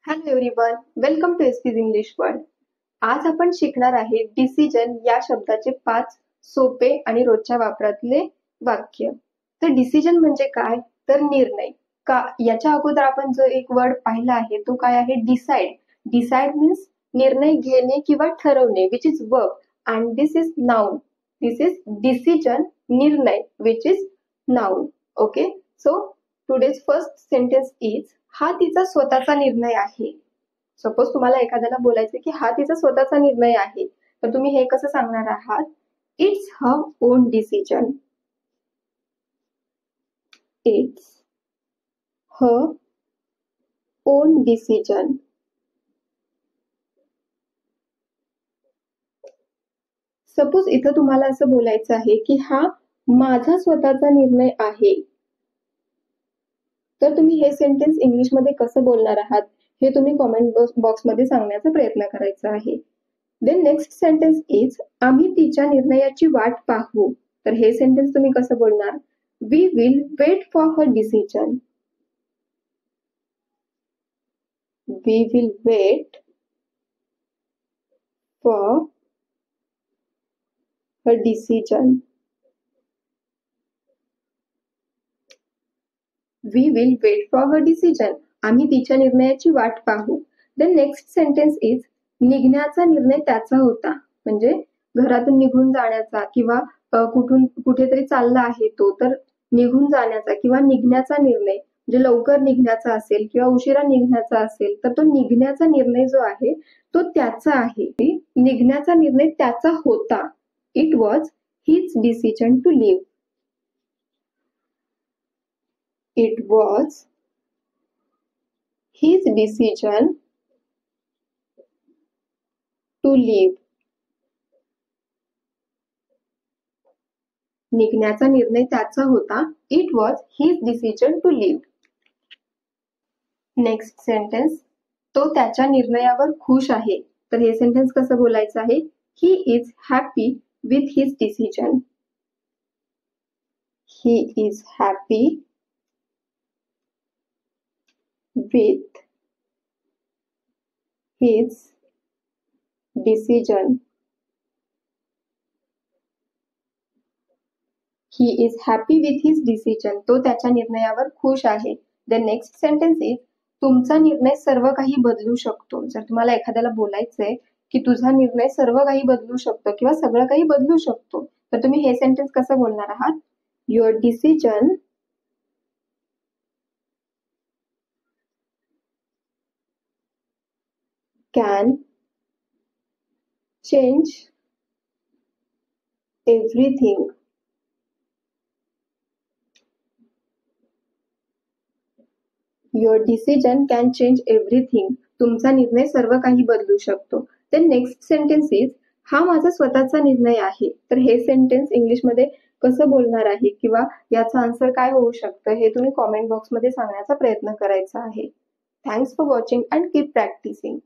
Hello everyone, welcome to SP's English world. आज आपण शिकणार आहे डिसिजन या शब्दाचे 5 सोपे आणि रोजच्या वापरातले वाक्य. तर डिसिजन म्हणजे काय? तर निर्णय. का याच्या अगोदर आपण जो एक वर्ड पाहिला आहे तो काय आहे? डिसाइड. डिसाइड मीन्स निर्णय घेणे किंवा ठरवणे, which is verb, and this is noun. This is decision, निर्णय, which is noun. Okay, so today's first sentence is हा तिचा स्वतःचा निर्णय आहे. सपोज तुम्हाला एखाद्याला बोलायचं की हा तिचा स्वतःचा निर्णय आहे, तर तुम्ही हे कसं सांगणार आहात? It's her own decision. It's her own decision. Suppose इथं तुम्हाला असं बोलायचं आहे की हा माझा स्वतःचा निर्णय आहे, तर तुम्ही हे सेंटेन्स इंग्लिशमध्ये कसं बोलणार आहात हे तुम्ही कॉमेंट बॉक्समध्ये सांगण्याचा प्रयत्न करायचा आहे. देन नेक्स्ट सेंटेन्स इज आम्ही तिच्या निर्णयाची वाट पाहू. तर हे सेंटेन्स तुम्ही कसं बोलणार? We will wait for her decision. We will wait for her decision. We will wait for her decision. आम्ही तिच्या निर्णयाची वाट पाहू. देन नेक्स्ट सेंटेन्स इज निघण्याचा निर्णय त्याचा होता. म्हणजे घरातून निघून जाण्याचा किंवा कुठेतरी चालला आहे तो, तर निघून जाण्याचा किंवा निघण्याचा निर्णय, म्हणजे लवकर निघण्याचा असेल किंवा उशिरा निघण्याचा असेल, तर तो निघण्याचा निर्णय जो आहे तो त्याचा आहे. निघण्याचा निर्णय त्याचा होता. It was his decision to leave. It was his decision to leave. निघण्याचा निर्णय त्याचा होता. It was his decision to leave. Next sentence, तो त्याच्या निर्णयावर खुश आहे. तर हे सेंटेन्स कसं बोलायचं आहे? He is happy with his decision. He is happy with his decision. He is happy with his decision. तो त्याच्या निर्णयावर खुश आहे. The next sentence is तुमचा निर्णय सर्व काही बदलू शकतो. जर तुम्हाला एखाद्याला बोलायचंय की तुझा निर्णय सर्व काही बदलू शकतो किंवा सगळं काही बदलू शकतो, तर तुम्ही हे सेंटेन्स कसं बोलणार आहात? Your decision can change everything. Your decision can change everything. तुमचा निर्णय सर्व काही बदलू शकतो. Then next sentence is हा माझा स्वतःचा निर्णय आहे. तर हे सेंटेन्स इंग्लिशमध्ये कसं बोलणार आहे किंवा याचा आन्सर काय होऊ शकतं हे तुम्ही कॉमेंट बॉक्समध्ये सांगण्याचा प्रयत्न करायचा आहे. Thanks for watching and keep practising.